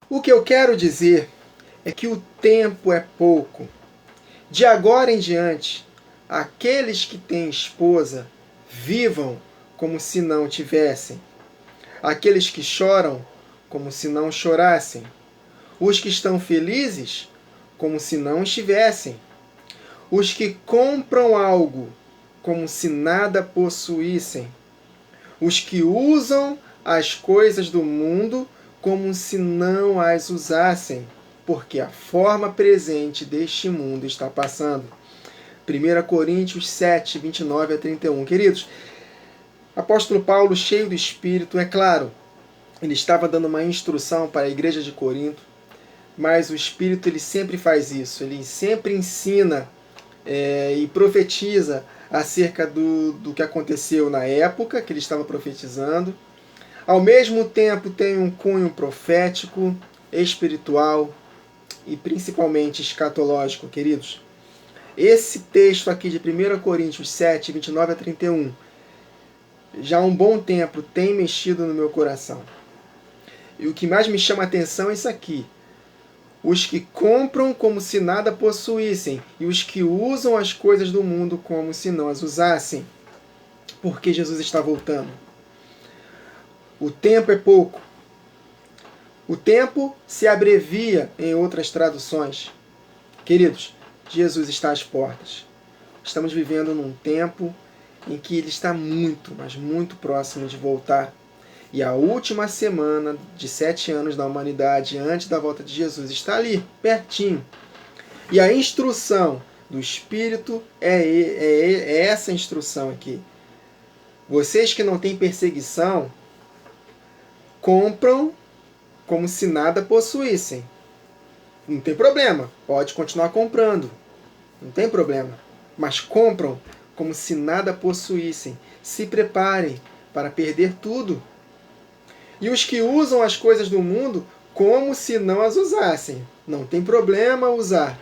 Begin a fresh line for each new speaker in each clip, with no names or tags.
O que eu quero dizer é que o tempo é pouco. De agora em diante, aqueles que têm esposa vivam como se não tivessem. Aqueles que choram, como se não chorassem. Os que estão felizes, como se não estivessem. Os que compram algo, como se nada possuíssem. Os que usam as coisas do mundo, como se não as usassem, porque a forma presente deste mundo está passando. 1 Coríntios 7, 29 a 31. Queridos, apóstolo Paulo, cheio do Espírito, é claro, ele estava dando uma instrução para a igreja de Corinto, mas o Espírito ele sempre faz isso, ele sempre ensina e profetiza acerca do que aconteceu na época que ele estava profetizando. Ao mesmo tempo tem um cunho profético, espiritual e principalmente escatológico, queridos. Esse texto aqui de 1 Coríntios 7, 29 a 31, já há um bom tempo tem mexido no meu coração. E o que mais me chama a atenção é isso aqui. Os que compram como se nada possuíssem, e os que usam as coisas do mundo como se não as usassem. Porque Jesus está voltando. O tempo é pouco. O tempo se abrevia em outras traduções. Queridos, Jesus está às portas. Estamos vivendo num tempo em que ele está muito, mas muito próximo de voltar. E a última semana de 7 anos da humanidade antes da volta de Jesus está ali, pertinho. E a instrução do Espírito é essa instrução aqui. Vocês que não têm perseguição, compram como se nada possuíssem. Não tem problema, pode continuar comprando. Não tem problema. Mas compram como se nada possuíssem. Se preparem para perder tudo. E os que usam as coisas do mundo como se não as usassem. Não tem problema usar,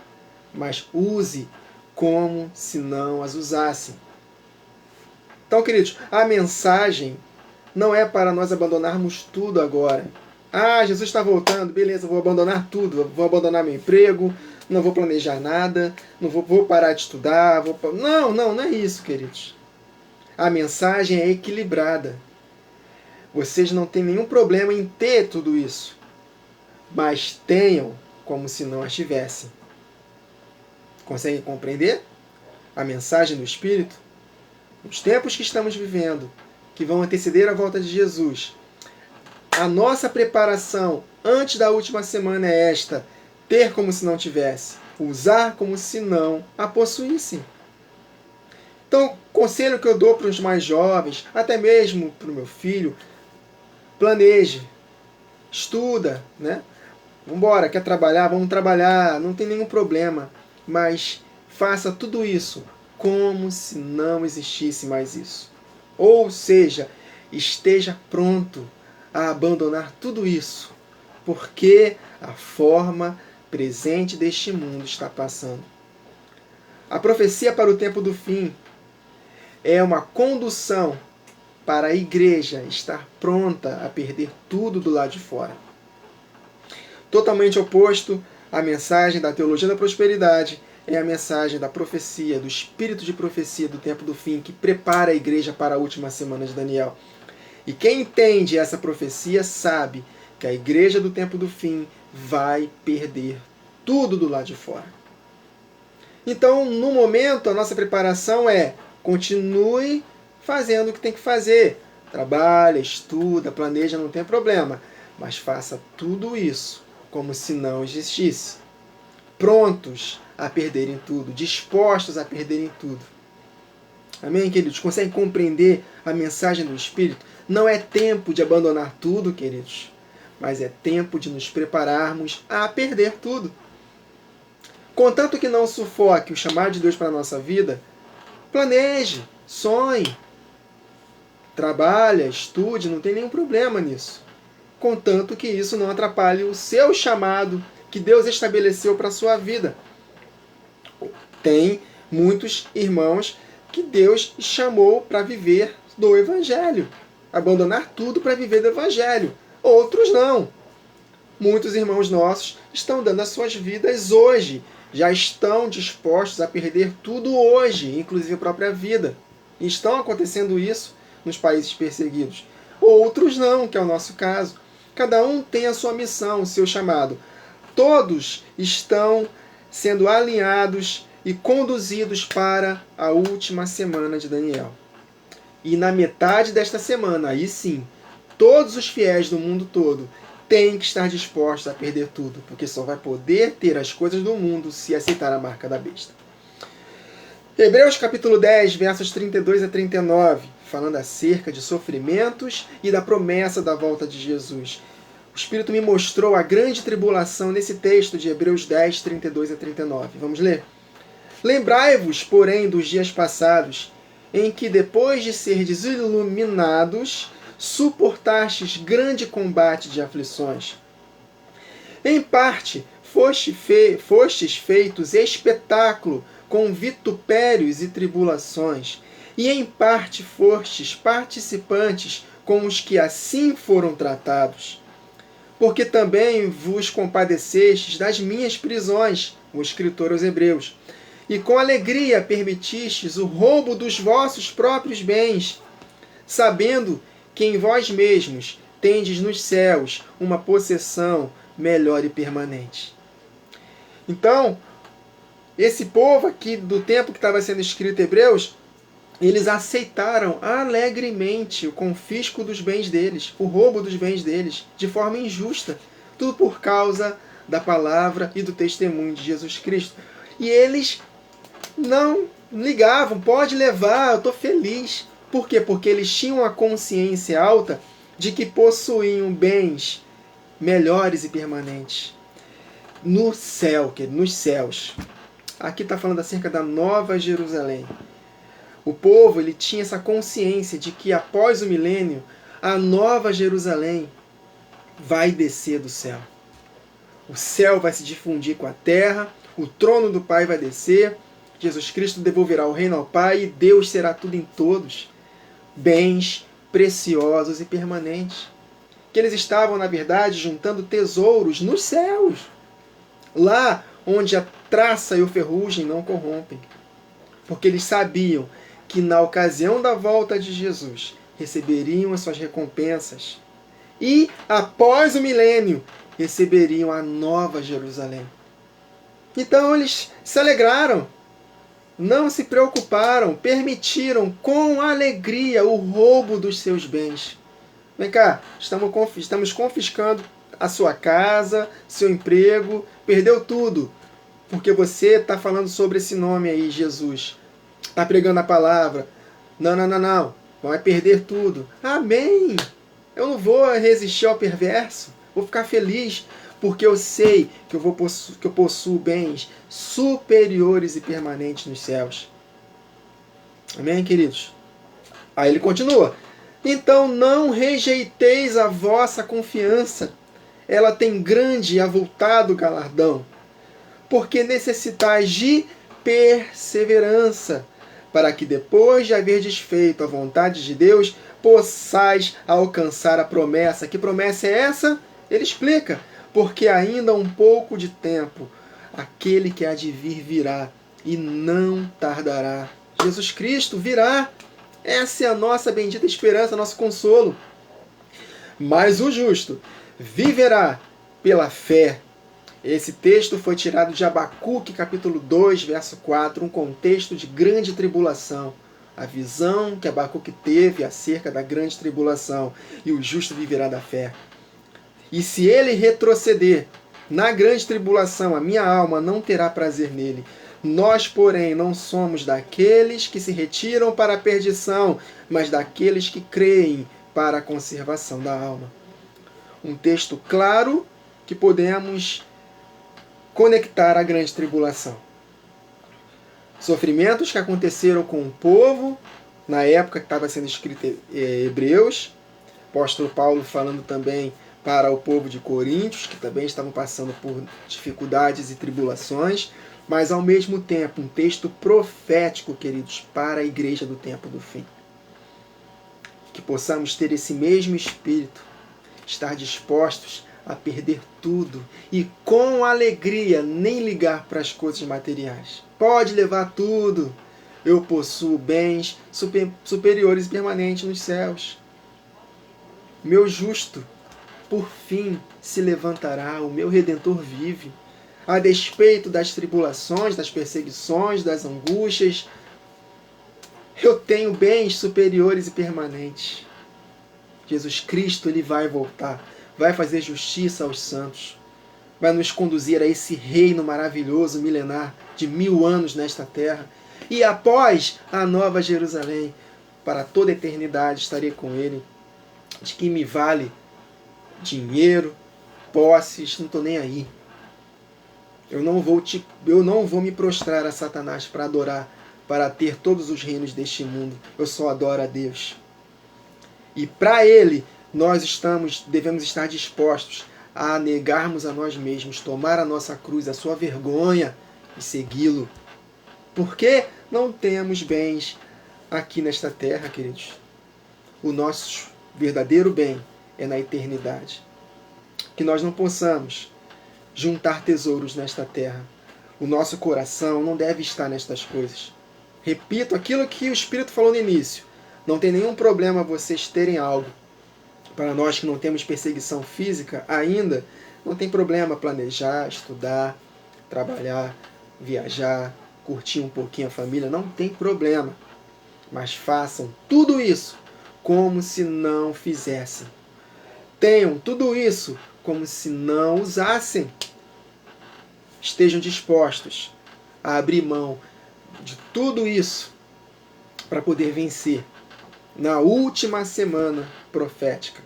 mas use como se não as usassem. Então, queridos, a mensagem não é para nós abandonarmos tudo agora. Ah, Jesus está voltando, beleza, vou abandonar tudo, vou abandonar meu emprego, não vou planejar nada, não vou parar de estudar. Não é isso, queridos. A mensagem é equilibrada. Vocês não têm nenhum problema em ter tudo isso, mas tenham como se não as tivessem. Conseguem compreender a mensagem do Espírito? Os tempos que estamos vivendo, que vão anteceder a volta de Jesus, a nossa preparação antes da última semana é esta: ter como se não tivesse, usar como se não a possuíssem. Então, conselho que eu dou para os mais jovens, até mesmo para o meu filho: planeje, estuda, né? Vambora, quer trabalhar? Vamos trabalhar, não tem nenhum problema. Mas faça tudo isso como se não existisse mais isso. Ou seja, esteja pronto a abandonar tudo isso, porque a forma presente deste mundo está passando. A profecia para o tempo do fim é uma condução para a igreja estar pronta a perder tudo do lado de fora. Totalmente oposto à mensagem da teologia da prosperidade é a mensagem da profecia, do espírito de profecia do tempo do fim, que prepara a igreja para a última semana de Daniel. E quem entende essa profecia sabe que a igreja do tempo do fim vai perder tudo do lado de fora. Então, no momento, a nossa preparação é: continue fazendo o que tem que fazer. Trabalha, estuda, planeja, não tem problema. Mas faça tudo isso como se não existisse. Prontos a perderem tudo, dispostos a perderem tudo. Amém, queridos? Conseguem compreender a mensagem do Espírito? Não é tempo de abandonar tudo, queridos, mas é tempo de nos prepararmos a perder tudo. Contanto que não sufoque o chamado de Deus para a nossa vida, planeje, sonhe, trabalhe, estude, não tem nenhum problema nisso. Contanto que isso não atrapalhe o seu chamado que Deus estabeleceu para a sua vida. Tem muitos irmãos que Deus chamou para viver do Evangelho. Abandonar tudo para viver do Evangelho. Outros não. Muitos irmãos nossos estão dando as suas vidas hoje, já estão dispostos a perder tudo hoje, inclusive a própria vida. E estão acontecendo isso nos países perseguidos. Outros não, que é o nosso caso. Cada um tem a sua missão, o seu chamado. Todos estão sendo alinhados e conduzidos para a última semana de Daniel. E na metade desta semana, aí sim, todos os fiéis do mundo todo têm que estar dispostos a perder tudo, porque só vai poder ter as coisas do mundo se aceitar a marca da besta. Hebreus capítulo 10, versos 32 a 39, falando acerca de sofrimentos e da promessa da volta de Jesus. O Espírito me mostrou a grande tribulação nesse texto de Hebreus 10, 32 a 39. Vamos ler? Lembrai-vos, porém, dos dias passados, em que, depois de serdes iluminados, suportastes grande combate de aflições. Em parte, fostes feitos espetáculo com vitupérios e tribulações, e em parte fostes participantes com os que assim foram tratados. Porque também vos compadecestes das minhas prisões, o escritor aos Hebreus, e com alegria permitistes o roubo dos vossos próprios bens, sabendo que em vós mesmos tendes nos céus uma possessão melhor e permanente. Então, esse povo aqui do tempo que estava sendo escrito Hebreus, eles aceitaram alegremente o confisco dos bens deles, o roubo dos bens deles, de forma injusta. Tudo por causa da palavra e do testemunho de Jesus Cristo. E eles não ligavam, pode levar, eu estou feliz. Por quê? Porque eles tinham a consciência alta de que possuíam bens melhores e permanentes no céu, nos céus. Aqui está falando acerca da Nova Jerusalém. O povo ele tinha essa consciência de que após o milênio, a Nova Jerusalém vai descer do céu. O céu vai se difundir com a terra, o trono do Pai vai descer, Jesus Cristo devolverá o reino ao Pai e Deus será tudo em todos. Bens preciosos e permanentes. Que eles estavam, na verdade, juntando tesouros nos céus. Lá onde a traça e o ferrugem não corrompem. Porque eles sabiam que na ocasião da volta de Jesus receberiam as suas recompensas e, após o milênio, receberiam a Nova Jerusalém. Então eles se alegraram, não se preocuparam, permitiram com alegria o roubo dos seus bens. Vem cá, estamos confiscando a sua casa, seu emprego, perdeu tudo, porque você está falando sobre esse nome aí, Jesus. Está pregando a palavra. Não. Vai perder tudo. Amém. Eu não vou resistir ao perverso. Vou ficar feliz. Porque eu sei que eu possuo bens superiores e permanentes nos céus. Amém, queridos? Aí ele continua. Então não rejeiteis a vossa confiança. Ela tem grande e avultado galardão. Porque necessitais de perseverança, para que depois de haverdes feito a vontade de Deus, possais alcançar a promessa. Que promessa é essa? Ele explica. Porque ainda um pouco de tempo, aquele que há de vir virá, e não tardará. Jesus Cristo virá. Essa é a nossa bendita esperança, nosso consolo. Mas o justo viverá pela fé. Esse texto foi tirado de Abacuque, capítulo 2, verso 4, um contexto de grande tribulação. A visão que Abacuque teve acerca da grande tribulação. E o justo viverá da fé. E se ele retroceder na grande tribulação, a minha alma não terá prazer nele. Nós, porém, não somos daqueles que se retiram para a perdição, mas daqueles que creem para a conservação da alma. Um texto claro que podemos conectar à grande tribulação. Sofrimentos que aconteceram com o povo, na época que estava sendo escrito Hebreus. Apóstolo Paulo falando também para o povo de Coríntios, que também estavam passando por dificuldades e tribulações, mas ao mesmo tempo um texto profético, queridos, para a igreja do tempo do fim. Que possamos ter esse mesmo espírito, estar dispostos a perder tudo e com alegria nem ligar para as coisas materiais. Pode levar tudo. Eu possuo bens superiores e permanentes nos céus. Meu justo, por fim, se levantará, o meu Redentor vive. A despeito das tribulações, das perseguições, das angústias, eu tenho bens superiores e permanentes. Jesus Cristo, ele vai voltar, vai fazer justiça aos santos, vai nos conduzir a esse reino maravilhoso, milenar, de 1000 anos nesta terra. E após a Nova Jerusalém, para toda a eternidade estarei com ele. De que me vale dinheiro, posses, não estou nem aí. Eu não vou me prostrar a Satanás para adorar, para ter todos os reinos deste mundo. Eu só adoro a Deus. E para Ele, nós devemos estar dispostos a negarmos a nós mesmos, tomar a nossa cruz, a sua vergonha e segui-lo. Porque não temos bens aqui nesta terra, queridos. O nosso verdadeiro bem é na eternidade. Que nós não possamos juntar tesouros nesta terra. O nosso coração não deve estar nestas coisas. Repito aquilo que o Espírito falou no início. Não tem nenhum problema vocês terem algo. Para nós que não temos perseguição física ainda, não tem problema planejar, estudar, trabalhar, viajar, curtir um pouquinho a família. Não tem problema. Mas façam tudo isso como se não fizessem. Tenham tudo isso como se não usassem. Estejam dispostos a abrir mão de tudo isso para poder vencer na última semana profética,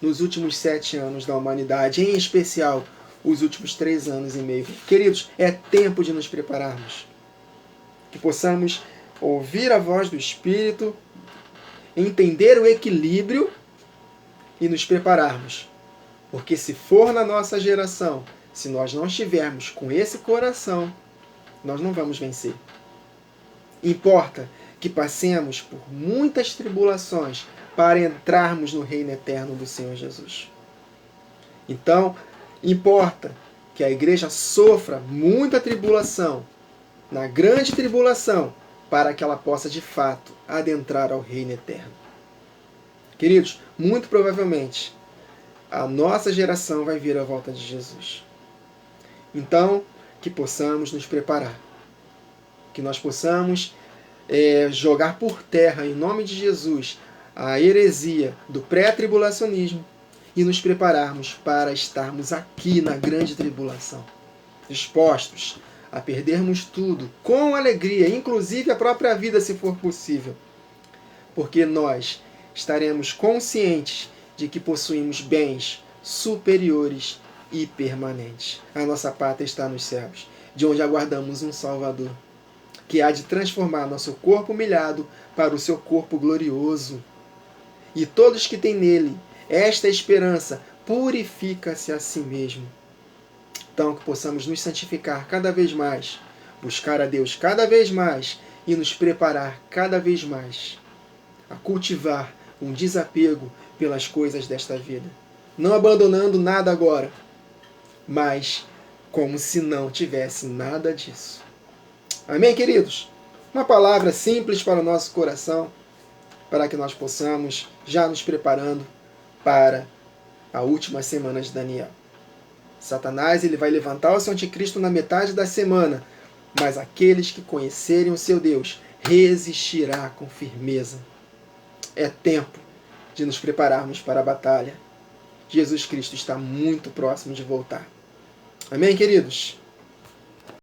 nos últimos 7 anos da humanidade, em especial os últimos 3 anos e meio. Queridos, é tempo de nos prepararmos. Que possamos ouvir a voz do Espírito, entender o equilíbrio e nos prepararmos. Porque se for na nossa geração, se nós não estivermos com esse coração, nós não vamos vencer. Importa que passemos por muitas tribulações para entrarmos no reino eterno do Senhor Jesus. Então, importa que a igreja sofra muita tribulação, na grande tribulação, para que ela possa de fato adentrar ao reino eterno. Queridos, muito provavelmente a nossa geração vai vir à volta de Jesus. Então, que possamos nos preparar. Que nós possamos jogar por terra, em nome de Jesus, a heresia do pré-tribulacionismo e nos prepararmos para estarmos aqui na grande tribulação, dispostos a perdermos tudo com alegria, inclusive a própria vida, se for possível, porque nós estaremos conscientes de que possuímos bens superiores e permanentes. A nossa pátria está nos céus, de onde aguardamos um Salvador, que há de transformar nosso corpo humilhado para o seu corpo glorioso. E todos que têm nele esta esperança purifica-se a si mesmo. Então, que possamos nos santificar cada vez mais, buscar a Deus cada vez mais e nos preparar cada vez mais a cultivar um desapego pelas coisas desta vida. Não abandonando nada agora, mas como se não tivesse nada disso. Amém, queridos? Uma palavra simples para o nosso coração, para que nós possamos já nos preparando para a última semana de Daniel. Satanás ele vai levantar o seu anticristo na metade da semana, mas aqueles que conhecerem o seu Deus resistirá com firmeza. É tempo de nos prepararmos para a batalha. Jesus Cristo está muito próximo de voltar. Amém, queridos?